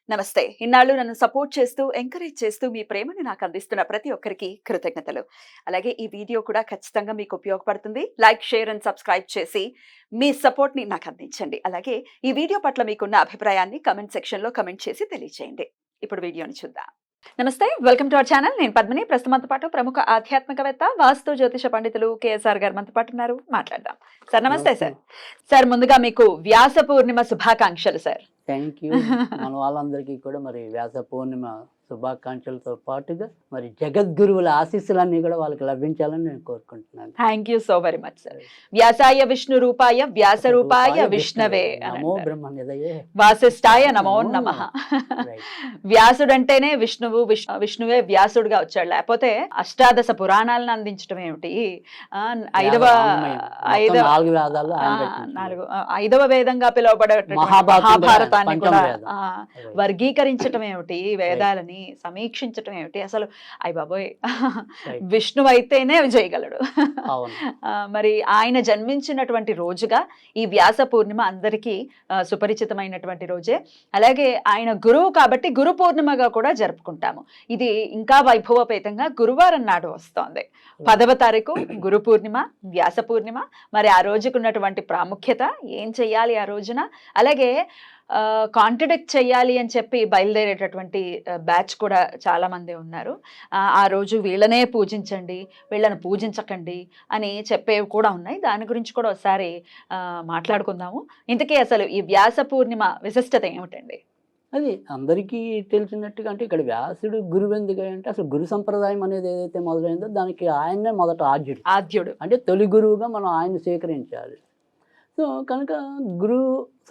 నమస్తే. ఇన్నాళ్ళు నన్ను సపోర్ట్ చేస్తూ, ఎంకరేజ్ చేస్తూ మీ ప్రేమని నాకు అందిస్తున్న ప్రతి ఒక్కరికి కృతజ్ఞతలు. అలాగే ఈ వీడియో కూడా ఖచ్చితంగా మీకు ఉపయోగపడుతుంది. లైక్, షేర్ అండ్ సబ్స్క్రైబ్ చేసి మీ సపోర్ట్‌ని నాకు అందించండి. అలాగే ఈ వీడియో పట్ల మీకున్న అభిప్రాయాన్ని కామెంట్ సెక్షన్‌లో కామెంట్ చేసి తెలియజేయండి. ఇప్పుడు వీడియోని చూద్దాం. నమస్తే. Welcome to our channel. నేను పద్మిని. ప్రస్తుతం మనతో పాటు ప్రముఖ ఆధ్యాత్మికవేత్త, వాస్తు జ్యోతిష పండితులు కేఎస్ఆర్ గారు మనతో పాటు ఉన్నారు. మాట్లాడదాం. సార్ నమస్తే సార్. సార్ ముందుగా మీకు వ్యాస పూర్ణిమ శుభాకాంక్షలు సార్. Thank you. మన వాళ్ళందరికీ కూడా మరి వ్యాస పూర్ణిమ శుభాకాంక్షలతో పాటుగా మరి జగద్గురువుల ఆశీస్సులన్నీ కూడా వాళ్ళకి లభించాలని నేను కోరుకుంటున్నాను. Thank you so very much sir. వ్యాసాయ విష్ణు రూపాయ వ్యాస రూపాయ విష్ణవే నమో బ్రహ్మ నిధయే వాసిష్ఠాయ నమో నమః. వ్యాసుడు అంటేనే విష్ణువు, విష్ణువే వ్యాసుడుగా వచ్చాడు. లేకపోతే అష్టాదశ పురాణాలను అందించడం ఏమిటి, ఐదవ వేదంగా పిలువబడే మహాభారతాన్ని కూడా వర్గీకరించటం ఏమిటి, వేదాలని సమీక్షించటం ఏమిటి, అసలు అయ్య బాబోయ్ విష్ణువు అయితేనే చేయగలడు. మరి ఆయన జన్మించినటువంటి రోజుగా ఈ వ్యాస పూర్ణిమ అందరికీ సుపరిచితమైనటువంటి రోజే. అలాగే ఆయన గురువు కాబట్టి గురు పూర్ణిమగా కూడా జరుపుకుంటాము. ఇది ఇంకా వైభవపేతంగా గురువారం నాడు వస్తోంది. 10వ తారీఖు గురు పూర్ణిమ, వ్యాస పూర్ణిమ. మరి ఆ రోజుకు ఉన్నటువంటి ప్రాముఖ్యత, ఏం చెయ్యాలి ఆ రోజున, అలాగే కాంట్రడిక్ట్ చెయ్యాలి అని చెప్పి బయలుదేరేటటువంటి బ్యాచ్ కూడా చాలా మంది ఉన్నారు. ఆ రోజు వీళ్ళనే పూజించండి, వీళ్ళని పూజించకండి అని చెప్పేవి కూడా ఉన్నాయి. దాని గురించి కూడా ఒకసారి మాట్లాడుకుందాము. ఇంతకీ అసలు ఈ వ్యాస పూర్ణిమ విశిష్టత ఏమిటండి? అది అందరికీ తెలిసినట్టుగా, అంటే ఇక్కడ వ్యాసుడు గురువు ఎందుకు అంటే అసలు గురు సంప్రదాయం అనేది ఏదైతే మొదలైందో దానికి ఆయన్నే మొదట ఆద్యుడు అంటే తొలి గురువుగా మనం ఆయన స్వీకరించాలి. సో కనుక గురు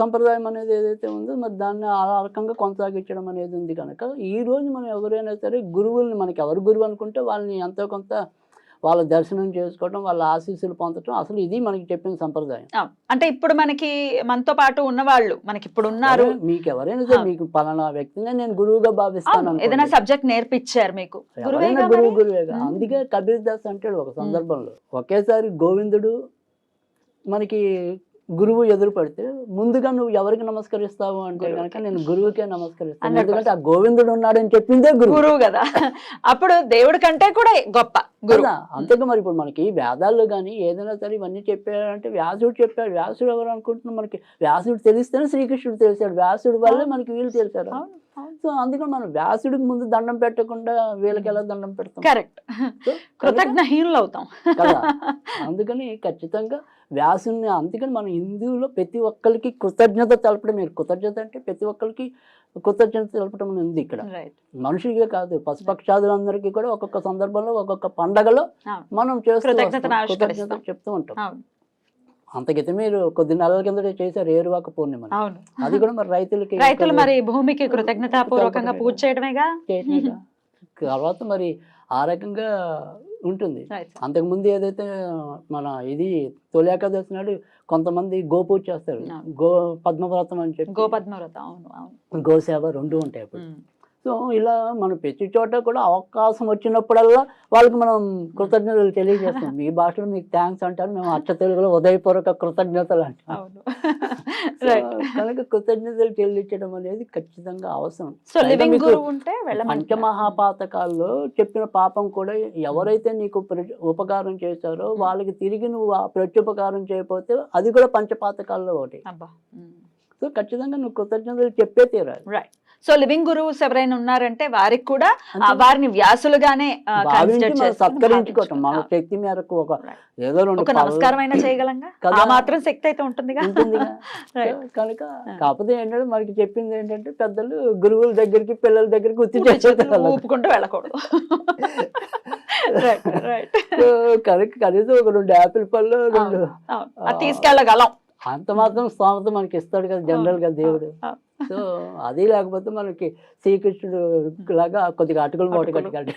సంప్రదాయం అనేది ఏదైతే ఉందో మరి దాన్ని ఆ రకంగా కొనసాగించడం అనేది ఉంది. కనుక ఈరోజు మనం ఎవరైనా సరే గురువుల్ని, మనకి ఎవరు గురువు అనుకుంటే వాళ్ళని ఎంతో కొంత వాళ్ళ దర్శనం చేసుకోవడం, వాళ్ళ ఆశీస్సులు పొందడం, అసలు ఇది మనకి చెప్పిన సంప్రదాయం. అంటే ఇప్పుడు మనతో పాటు ఉన్నవాళ్ళు మనకి ఇప్పుడు ఉన్నారు, మీకు ఎవరైనా సరే మీకు పలానా వ్యక్తిని నేను గురువుగా భావిస్తాను, ఏదైనా సబ్జెక్ట్ నేర్పించారు మీకు, గురువేగా. అందుకే కబీర్ దాస్ అంటాడు ఒక సందర్భంలో, ఒకేసారి గోవిందుడు మనకి గురువు ఎదురు పడితే ముందుగా నువ్వు ఎవరికి నమస్కరిస్తావు అంటే కనుక నేను గురువుకే నమస్కరిస్తాను, ఎందుకంటే ఆ గోవిందుడు ఉన్నాడని చెప్పిందే గురువు కదా. అప్పుడు దేవుడి కంటే కూడా గొప్ప గురువు. అంతేగా మరి ఇప్పుడు మనకి వేదాల్లో కానీ ఏదైనా సరే ఇవన్నీ చెప్పాడంటే వ్యాసుడు చెప్పాడు. వ్యాసుడు ఎవరు అనుకుంటున్నాం, మనకి వ్యాసుడు తెలిస్తేనే శ్రీకృష్ణుడు తెలిసాడు, వ్యాసుడు వల్లే మనకి వీళ్ళు తెలిసారు. సో అందుకని మనం వ్యాసుడికి ముందు దండం పెట్టకుండా వీళ్ళకి ఎలా దండం పెడతాం? కరెక్ట్, కృతజ్ఞహీనులు అవుతాం కదా. అందుకని ఖచ్చితంగా వ్యాసుని, అందుకని మన హిందువులో ప్రతి ఒక్కరికి కృతజ్ఞత తెలపడం. మీరు కృతజ్ఞత అంటే ప్రతి ఒక్కరికి కృతజ్ఞత తెలపడం ఉంది ఇక్కడ, మనుషులకే కాదు పశుపక్షాదులందరికీ కూడా ఒక్కొక్క సందర్భంలో ఒక్కొక్క పండగలో మనం కృతజ్ఞత చెప్తూ ఉంటాం. అంతకైతే మీరు కొద్ది నెలల కింద చేశారు ఏరువాక పూర్ణిమ, అది కూడా మరి రైతులు మరి భూమికి కృతజ్ఞతాపూర్వకంగా పూజ చేయడమేగా. తర్వాత మరి ఆ రకంగా ఉంటుంది. అంతకుముందు ఏదైతే మన ఇది తొలి ఏకాదశి నాడు కొంతమంది గోపూజ చేస్తారు, పద్మవ్రతం అని చెప్పి, గోసేవ రెండు ఉంటాయి అప్పుడు. సో ఇలా మనం ప్రతి చోట కూడా అవకాశం వచ్చినప్పుడల్లా వాళ్ళకి మనం కృతజ్ఞతలు తెలియజేస్తాం. మీ భాషలో మీకు థ్యాంక్స్ అంటారు, మేము అచ్చ తెలుగులో ఉదయపూర్వక కృతజ్ఞతలు అంటాం. కనుక కృతజ్ఞతలు చెల్లించడం అనేది ఖచ్చితంగా అవసరం. పంచమహాపాతకాల్లో చెప్పిన పాపం కూడా ఎవరైతే నీకు ఉపకారం చేశారో వాళ్ళకి తిరిగి నువ్వు ఆ ప్రత్యుపకారం చేయకపోతే అది కూడా పంచపాతకాల్లో ఒకటి. సో ఖచ్చితంగా నువ్వు కృతజ్ఞతలు చెప్పే తీరాలి. సో లివింగ్ గురువుస్ ఎవరైనా ఉన్నారంటే వారికి కూడా వారిని వ్యాసులుగానే సత్కరించుకోవటం మన శక్తి మేరకు ఏదో ఒక నమస్కారం అయినా చేయగలంగా, ఆ మాత్రం శక్తి అయితే ఉంటుంది కనుక. కాకపోతే ఏంటంటే మనకి చెప్పింది ఏంటంటే పెద్దలు గురువుల దగ్గరికి పిల్లల దగ్గరికి ఊపుకుంటూ వెళ్ళకూడదు. కనుక కనీసం ఒక 2 యాపిల్ పళ్ళు తీసుకెళ్ళగలం, అంత మాత్రం స్థామత మనకి ఇస్తాడు కదా జనరల్ గా దేవుడు. సో అది లేకపోతే మనకి శ్రీకృష్ణుడు లాగా కొద్దిగా అటుకులు మూట కట్టుకోండి.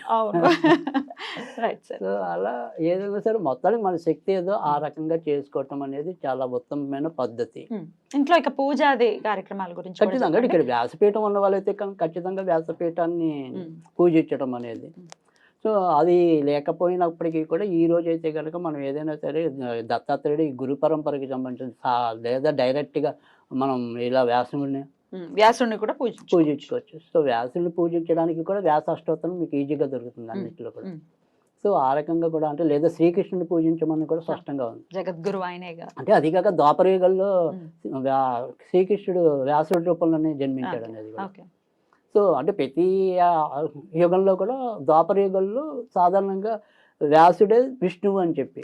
సో అలా ఏదైనా సరే మొత్తానికి మన శక్తి ఏదో ఆ రకంగా చేసుకోవటం అనేది చాలా ఉత్తమమైన పద్ధతి. ఇంట్లో ఇక పూజాది కార్యక్రమాల గురించి ఖచ్చితంగా ఇక్కడ వ్యాసపీఠం ఉన్న వాళ్ళైతే ఖచ్చితంగా వ్యాసపీఠాన్ని పూజించడం అనేది. సో అది లేకపోయినప్పటికీ కూడా ఈ రోజు అయితే కనుక మనం ఏదైనా సరే దత్తాత్రేయుడు ఈ గురు పరంపరకి సంబంధించిన లేదా డైరెక్ట్గా మనం ఇలా వ్యాసముడిని వ్యాసుడిని కూడా పూజించుకోవచ్చు. సో వ్యాసుడిని పూజించడానికి కూడా వ్యాస అష్టోత్తరం మీకు ఈజీగా దొరుకుతుంది అన్నింటిలో కూడా. సో ఆ రకంగా కూడా అంటే లేదా శ్రీకృష్ణుని పూజించమని కూడా స్పష్టంగా ఉంది. జగద్గురు ఆయనేగా. అంటే అది కాక ద్వాపరయుగంలో శ్రీకృష్ణుడు వ్యాసుడి రూపంలోనే జన్మించాడు అనేది కూడా. సో అంటే ప్రతి యుగంలో కూడా ద్వాపర యుగంలో సాధారణంగా వ్యాసుడే విష్ణువు అని చెప్పి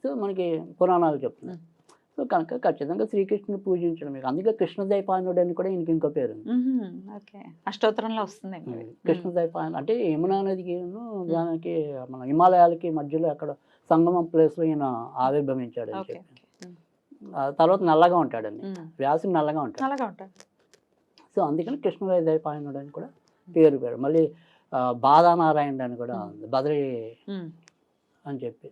సో మనకి పురాణాలు చెప్తున్నాయి. సో కనుక ఖచ్చితంగా శ్రీకృష్ణుని పూజించడం మీకు. అందుకే కృష్ణద్వైపాయనుడు అని కూడా ఈయనకి ఇంకో పేరు అష్టోత్తరంలో వస్తుంది. కృష్ణద్వైపాయనుడు అంటే యమునా నదికి దానికి మన హిమాలయాలకి మధ్యలో అక్కడ సంగమం ప్లేస్లో ఈయన ఆవిర్భవించాడు అని చెప్పి. తర్వాత నల్లగా ఉంటాడండి, వ్యాసుడు నల్లగా ఉంటాడు. సో అందుకని కృష్ణద్వైపాయనుడు అని కూడా పేరు. మళ్ళీ బాధానారాయణుడు అని కూడా ఉంది, బద్రీ అని చెప్పి.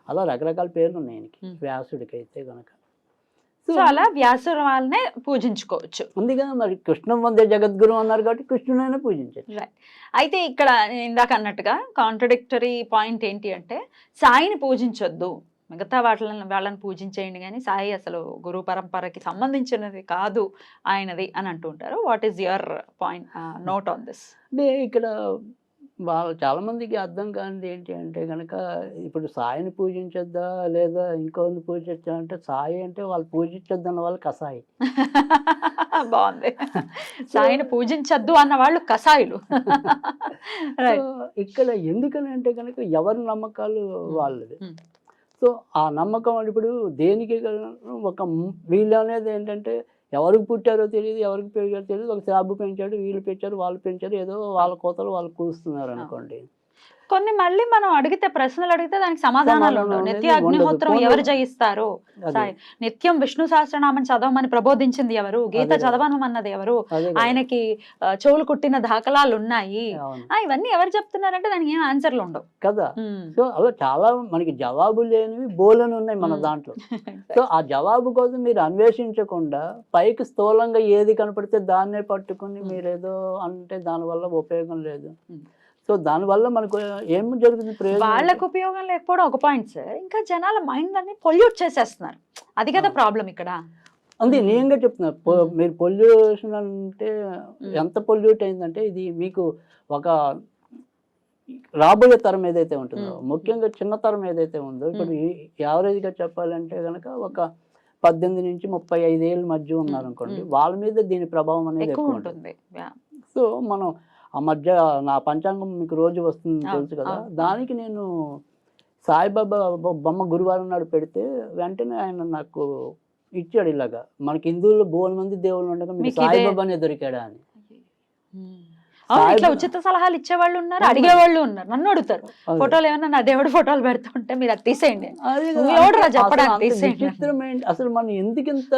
అలా రకరకాల పేర్లు ఉన్నాయి ఆయనకి వ్యాసుడికి అయితే కనుక. సో అలా వ్యాసుడు వాళ్ళనే పూజించుకోవచ్చు. అందుకని మరి కృష్ణం వందే జగద్గురు అన్నారు కాబట్టి కృష్ణునైనా పూజించవచ్చు. అయితే ఇక్కడ ఇందాక అన్నట్టుగా కాంట్రడిక్టరీ పాయింట్ ఏంటి అంటే సాయిని పూజించొద్దు, మిగతా వాళ్ళని పూజించేయండి, కానీ సాయి అసలు గురు పరంపరకి సంబంధించినది కాదు ఆయనది అని అంటుంటారు. What is your point, note on this? అంటే ఇక్కడ వాళ్ళు చాలామందికి అర్థం కానిది ఏంటి అంటే కనుక ఇప్పుడు సాయిని పూజించొద్దా లేదా ఇంకోని పూజించా అంటే సాయి అంటే వాళ్ళు పూజించొద్దన్న వాళ్ళు కసాయి. బాగుంది, సాయిని పూజించొద్దు అన్న వాళ్ళు కసాయిలు. ఇక్కడ ఎందుకని అంటే కనుక ఎవరి నమ్మకాలు వాళ్ళది. సో ఆ నమ్మకం ఇప్పుడు దేనికి ఒక వీళ్ళు అనేది ఏంటంటే ఎవరికి పుట్టారో తెలియదు, ఎవరికి పెరిగారో తెలియదు, ఒక శాబు పెంచాడు, వీళ్ళు పెంచారు, వాళ్ళు పెంచారు, ఏదో వాళ్ళ కోతలు వాళ్ళు కూస్తున్నారు అనుకోండి. కొన్ని మళ్ళీ మనం ప్రశ్నలు అడిగితే దానికి సమాధానాలు ఉండవు. నిత్య అగ్నిహోత్రం ఎవరు జయిస్తారు? నిత్యం విష్ణు సహస్రనామం చదవమని ప్రబోధించింది ఎవరు? గీత చదవమన్నది ఎవరు? ఆయనకి చెవులు కుట్టిన దాఖలాలు ఉన్నాయి. ఇవన్నీ ఎవరు చెప్తున్నారంటే దానికి ఏం ఆన్సర్లు ఉండవు కదా. సో అలా చాలా మనకి జవాబు లేనివి బోలని ఉన్నాయి మన దాంట్లో. సో ఆ జవాబు కోసం మీరు అన్వేషించకుండా పైకి స్థూలంగా ఏది కనపడితే దాన్నే పట్టుకుని మీరేదో అంటే దానివల్ల ఉపయోగం లేదు. సో దానివల్ల మనకు ఏం జరుగుతుంది, వాళ్ళకు ఉపయోగం లేకపోవడం ఒక పాయింట్ సార్. ఇంకా జనాల మైండ్ అన్ని పొల్యూట్ చేసేస్తున్నారు, అది కదా ప్రాబ్లం ఇక్కడ. అంతే నేనుగా చెప్తున్నా. మీరు పొల్యూషన్ అంటే ఎంత పొల్యూట్ అయిందంటే ఇది మీకు ఒక రాబోయే తరం ఏదైతే ఉంటుందో, ముఖ్యంగా చిన్న తరం ఏదైతే ఉందో, ఇప్పుడు యావరేజ్గా చెప్పాలంటే కనుక ఒక 18 నుంచి 35 ఏళ్ళ మధ్య ఉన్నారనుకోండి, వాళ్ళ మీద దీని ప్రభావం అనేది ఎక్కువ ఉంటుంది. సో మనం ఆ మధ్య నా పంచాంగం మీకు రోజు వస్తుంది తెలుసు కదా, దానికి నేను సాయిబాబా బొమ్మ గురువారం నాడు పెడితే వెంటనే ఆయన నాకు ఇచ్చాడు ఇలాగా, మనకి హిందువుల్లో బోల్ మంది దేవుళ్ళు ఉండగా మీకు సాయిబాబానే దొరికాడా అని. ఉచిత సలహాలు ఇచ్చేవాళ్ళు ఉన్నారు, అడిగేవాళ్ళు ఉన్నారు. నన్ను అడుగుతారు ఫోటోలు ఏమన్నా నా దేవుడు ఫోటోలు పెడుతుంటే మీరు అది తీసేయండి, విచిత్రమైన అసలు మనం ఎందుకు ఇంత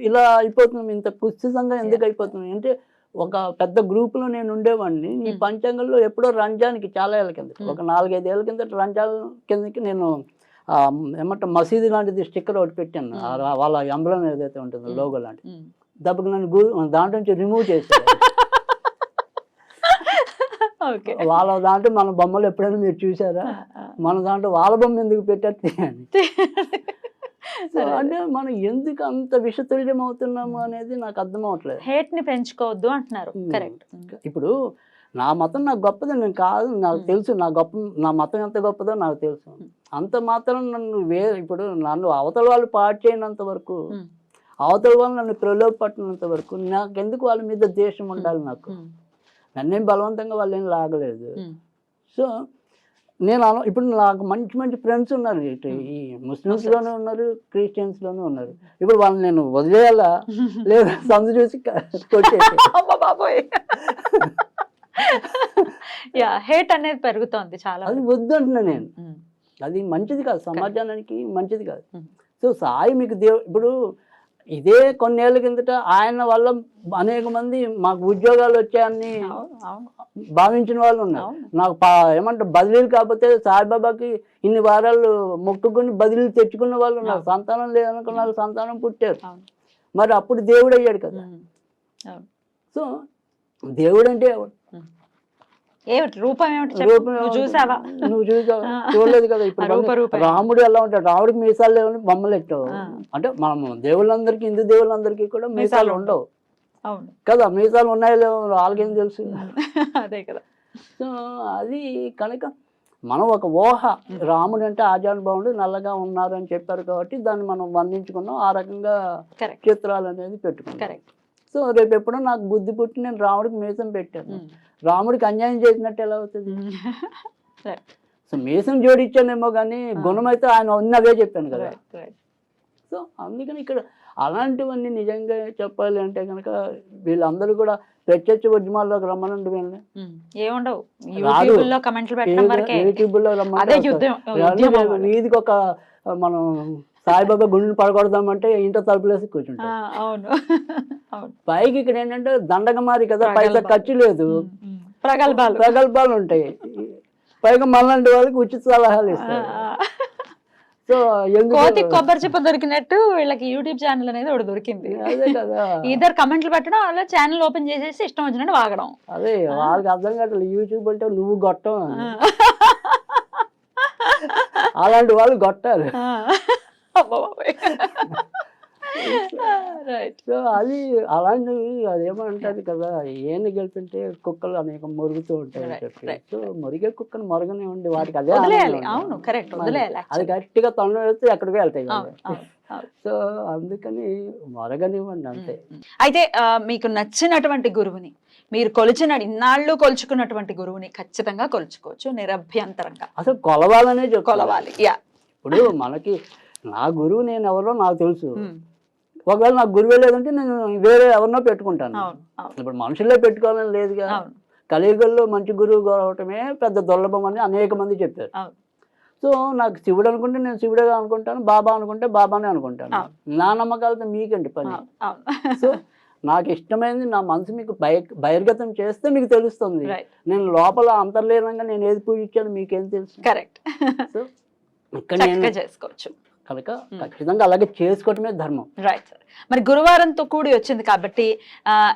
ఇలా అయిపోతున్నాం, ఇంత కుత్సితంగా ఎందుకు అయిపోతున్నాం అంటే ఒక పెద్ద గ్రూపులో నేను ఉండేవాడిని. ఈ పంచాంగంలో ఎప్పుడో రంజాన్కి చాలా ఏళ్ళ కింద, ఒక 4-5 ఏళ్ళ కింద రంజాన్ కిందకి నేను ఏమంటే మసీదు లాంటిది స్టిక్కర్ ఒకటి పెట్టాను, వాళ్ళ ఎంబ్లం ఏదైతే ఉంటుందో లోగో లాంటిది. దెబ్బకి నన్ను దాంట్లో నుంచి రిమూవ్ చేశారు. వాళ్ళ దాంట్లో మన బొమ్మలు ఎప్పుడైనా మీరు చూసారా, మన దాంట్లో వాళ్ళ బొమ్మ ఎందుకు పెట్టారు అని. అంటే మనం ఎందుకు అంత విషతుల్యం అవుతున్నాము అనేది నాకు అర్థం అవట్లేదు. హేట్ ని పెంచుకోవద్దు అంటున్నారు. కరెక్ట్. ఇప్పుడు నా మతం నాకు గొప్పదో నేను కాదు, నాకు తెలుసు నా మతం ఎంత గొప్పదో నాకు తెలుసు. అంత మాత్రం నన్ను ఇప్పుడు నన్ను అవతల వాళ్ళు పాటు చేయనంత వరకు, అవతల వాళ్ళు నన్ను ప్రలోభపట్టినంత వరకు నాకెందుకు వాళ్ళ మీద ద్వేషం ఉండాలి? నాకు నన్నేం బలవంతంగా వాళ్ళు ఏం లాగలేదు. సో నేను ఇప్పుడు నాకు మంచి మంచి ఫ్రెండ్స్ ఉన్నారు, ఇటు ఈ ముస్లిమ్స్లోనే ఉన్నారు, క్రిస్టియన్స్లోనే ఉన్నారు. ఇప్పుడు వాళ్ళని నేను వదిలేయాలా లేదా సందు చూసి కొట్టేసి హేట్ అనేది పెరుగుతోంది చాలా. అది వద్దంటున్నా నేను, అది మంచిది కాదు, సమాజానికి మంచిది కాదు. సో సాయి మీకు ఇప్పుడు ఇదే కొన్నేళ్ల కిందట ఆయన వల్ల అనేక మంది మాకు ఉద్యోగాలు వచ్చాయని భావించిన వాళ్ళు ఉన్నారు. నాకు ఏమంటారు బదిలీలు కాకపోతే సాయిబాబాకి ఇన్ని వారాలు మొక్కుకుని బదిలీలు తెచ్చుకున్న వాళ్ళు ఉన్నారు. సంతానం లేదనుకున్న వాళ్ళు సంతానం పుట్టారు. మరి అప్పుడు దేవుడు అయ్యాడు కదా. సో దేవుడు అంటే రూపం నువ్వు చూసావా? చూడలేదు కదా. ఇప్పుడు రాముడు ఎలా ఉంటాడు, రాముడికి మీసాలు లేవని బొమ్మలు ఎట్టావు అంటే మనం దేవుళ్ళందరికీ, హిందూ దేవుళ్ళందరికీ కూడా మీసాలు ఉండవు. అవును కదా, మీసాలు ఉన్నాయో లేవో వాళ్ళకేం తెలుసు. అదే కదా. సో అది కనుక మనం ఒక ఊహ, రాముడు అంటే ఆజానుభావుడు నల్లగా ఉన్నారు అని చెప్పారు కాబట్టి దాన్ని మనం వర్ణించుకున్నాం, ఆ రకంగా చిత్రాలు అనేది పెట్టుకున్నాం. సో రేపు ఎప్పుడో నాకు బుద్ధి పుట్టి నేను రాముడికి మీసం పెట్టాను, రాముడికి అన్యాయం చేసినట్టు ఎలా అవుతుంది? సో మీసం జోడించానేమో కానీ గుణం అయితే ఆయన ఉన్నదే చెప్పాను కదా. సో అందుకని ఇక్కడ అలాంటివన్నీ నిజంగా చెప్పాలి అంటే కనుక వీళ్ళందరూ కూడా ప్రత్యక్ష ఉద్యమాల్లోకి రమ్మనండి వీళ్ళని. ఏముండవు, యూట్యూబ్లో రమ్మని వీధికి ఒక మనం సాయిబాబా గుండెని పడగొడదామంటే ఇంట తలుపులేసి కూర్చుంటాం. అవును పైకి ఇక్కడ ఏంటంటే దండగమారి కదా, పైసా ఖర్చు లేదు, ప్రగల్భాలు ఉంటాయి, పైగా మనలాంటి వాళ్ళకి ఉచిత సలహాలు ఇస్తారు. సో కోతి కొబ్బరి చెప్ప దొరికినట్టు వీళ్ళకి యూట్యూబ్ ఛానల్ అనేది ఒకటి దొరికింది. అదే కదా, ఇద్దరు కమెంట్లు పెట్టడం, అలా ఛానల్ ఓపెన్ చేసేసి ఇష్టం వచ్చినట్టు వాగడం. అదే వాళ్ళకి అర్థం కావట్లేదు, యూట్యూబ్ అంటే నువ్వు గొట్టం, అలాంటి వాళ్ళు గొట్టారు. సో అది అలాంటివి అదేమంటది కదా, ఏమి గెలిపింటే కుక్కలు అనేక మురుగుతూ ఉంటాయి అని చెప్పి. సో మురిగే కుక్కను మొరగనివ్వండి, వాటికి అదే అది గట్టిగా తొండ వేస్తే ఎక్కడికి వెళ్తాయి కదా. సో అందుకని మొరగనివ్వండి అంతే. అయితే మీకు నచ్చినటువంటి గురువుని, మీరు ఇన్నాళ్ళు కొలుచుకున్నటువంటి గురువుని ఖచ్చితంగా కొలుచుకోవచ్చు నిరభ్యంతరంగా. అసలు కొలవాలనే కొలవాలి. ఇప్పుడు మనకి నా గురువు నేను ఎవరో నాకు తెలుసు, ఒకవేళ నాకు గురువే లేదంటే నేను వేరే ఎవరినో పెట్టుకుంటాను. ఇప్పుడు మనుషుల్లో పెట్టుకోవాలని లేదుగా, కలియుగంలో మంచి గురువు కావటమే పెద్ద దుర్లభం అని అనేక మంది చెప్పారు. సో నాకు శివుడు అనుకుంటే నేను శివుడుగా అనుకుంటాను, బాబా అనుకుంటే బాబానే అనుకుంటాను. నా నమ్మకాలతో మీకండి పని. సో నాకు ఇష్టమైనది నా మనసు మీకు బహిర్గతం చేస్తే మీకు తెలుస్తుంది. నేను లోపల అంతర్లీనంగా నేను ఏది పూజించాను మీకేం తెలుసు. కరెక్ట్. సో ఇక్కడ నేను చేసుకోవచ్చు కనుక ఖచ్చితంగా అలాగే చేసుకోవటమే ధర్మం. Right sir. మరి గురువారంతో కూడి వచ్చింది కాబట్టి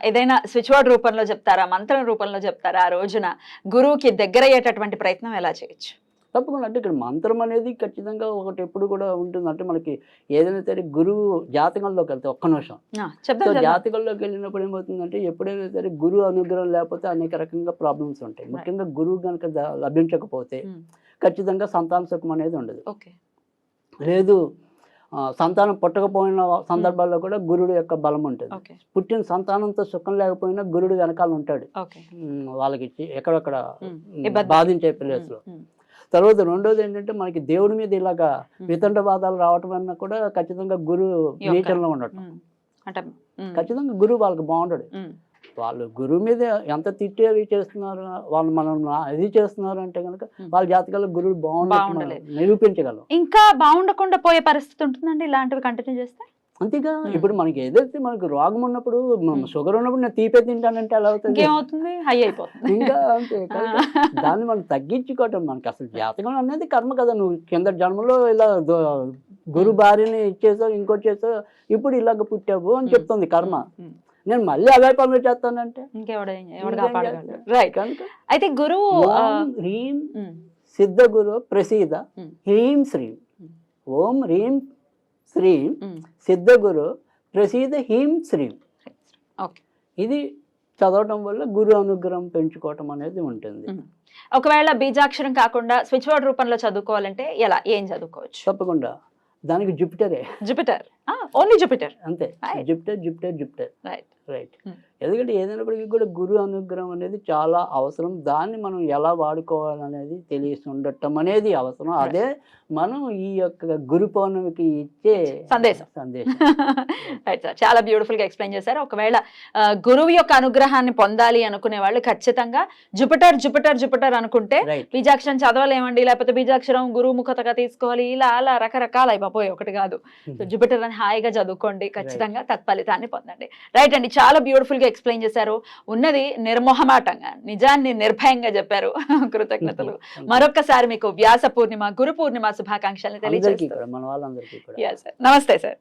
ఏదైనా స్విచ్ వర్డ్ రూపంలో చెప్తారా, మంత్రం రూపంలో చెప్తారా, ఆ రోజున గురువుకి దగ్గర అయ్యేటటువంటి ప్రయత్నం ఎలా చేయొచ్చు? తప్పకుండా. అంటే ఇక్కడ మంత్రం అనేది ఖచ్చితంగా ఒకటి ఎప్పుడు కూడా ఉంటుంది. అంటే మనకి ఏదైనా సరే గురువు జాతకంలోకి వెళ్తే ఒక్క నిమిషం జాతకంలోకి వెళ్ళినప్పుడు ఏమవుతుందంటే ఎప్పుడైనా సరే గురువు అనుగ్రహం లేకపోతే అనేక రకంగా ప్రాబ్లమ్స్ ఉంటాయి. ముఖ్యంగా గురువు కనుక లభించకపోతే ఖచ్చితంగా సంతాన సుఖం అనేది ఉండదు. లేదు సంతానం పుట్టకపోయిన సందర్భాల్లో కూడా గురుడు యొక్క బలం ఉంటుంది. పుట్టిన సంతానంతో సుఖం లేకపోయినా గురుడు వెనకాల ఉంటాడు వాళ్ళకి ఎక్కడెక్కడ బాధించే ప్లేస్లో. తర్వాత రెండోది ఏంటంటే మనకి దేవుడి మీద ఇలాగా వితండవాదాలు రావటం అన్నా కూడా ఖచ్చితంగా గురువు నీచంలో ఉండటం. ఖచ్చితంగా గురువు వాళ్ళకి బాగుంటాడు. వాళ్ళు గురువు మీద ఎంత తిట్టేవి చేస్తున్నారు, వాళ్ళు మనం ఇది చేస్తున్నారు అంటే కనుక వాళ్ళ జాతకాల్లో గురువు బాగుండాలి నిరూపించగలం. ఇంకా బాగుండకుండా పోయే పరిస్థితి ఉంటుందండి ఇలాంటివి కంటిన్యూ చేస్తే. అంతేగా, ఇప్పుడు మనకి ఏదైతే మనకు రోగం ఉన్నప్పుడు షుగర్ ఉన్నప్పుడు నేను తీపే తింటానంటే ఎలా అవుతుంది, ఏమవుతుంది, హై అయిపోతుంది. ఇంకా అంతే. దాన్ని మనం తగ్గించుకోవటం, మనకి అసలు జాతకం అనేది కర్మ కదా. నువ్వు కింద జన్మలో ఇలా గురు భార్యని ఇచ్చేసావు, ఇంకోటి చేసావు, ఇప్పుడు ఇలాగ పుట్టావు అని చెప్తుంది కర్మ. నేను మళ్ళీ అవే పనులు చేస్తానంటే అయితే గురువు హ్రీం సిద్ధ గురు ప్రసీద హ్రీం శ్రీం, ఓం హ్రీం శ్రీం సిద్ధ గురు ప్రసీద హ్రీం శ్రీం. ఇది చదవటం వల్ల గురు అనుగ్రహం పెంచుకోవటం అనేది ఉంటుంది. ఒకవేళ బీజాక్షరం కాకుండా స్విచ్ వర్డ్ రూపంలో చదువుకోవాలంటే ఎలా, ఏం చదువుకోవచ్చు? తప్పకుండా దానికి జూపిటరే. జూపిటర్, ఓన్లీ జూపిటర్ అంతే. Jupiter right. ఎందుకంటే ఏదైనప్పటికీ కూడా గురు అనుగ్రహం అనేది చాలా అవసరం. దాన్ని మనం ఎలా వాడుకోవాలనేది తెలిసి ఉండటం అనేది అవసరం. అదే మనం ఈ యొక్క గురు పౌర్ణమికి ఇచ్చే సందేశం. రైట్ సార్, చాలా బ్యూటిఫుల్ గా ఎక్స్ప్లెయిన్ చేశారు. ఒకవేళ గురువు యొక్క అనుగ్రహాన్ని పొందాలి అనుకునే వాళ్ళు ఖచ్చితంగా జూపిటర్ అనుకుంటే బీజాక్షరం చదవలేమండి, లేకపోతే బీజాక్షరం గురువు ముఖతగా తీసుకోవాలి, ఇలా అలా రకరకాల అయిపోయి ఒకటి కాదు. జూపిటర్ అని హాయిగా చదువుకోండి, ఖచ్చితంగా తత్ఫలితాన్ని పొందండి. రైట్ అండి, చాలా బ్యూటిఫుల్ గా ఎక్స్ప్లెయిన్ చేశారు. ఉన్నది నిర్మోహమాటంగా, నిజాన్ని నిర్భయంగా చెప్పారు. కృతజ్ఞతలు. మరొక్కసారి మీకు వ్యాస పూర్ణిమ, గురు పూర్ణిమ శుభాకాంక్షలు తెలియజేస్తారు. మన వాళ్ళందరికీ కూడా. నమస్తే సార్.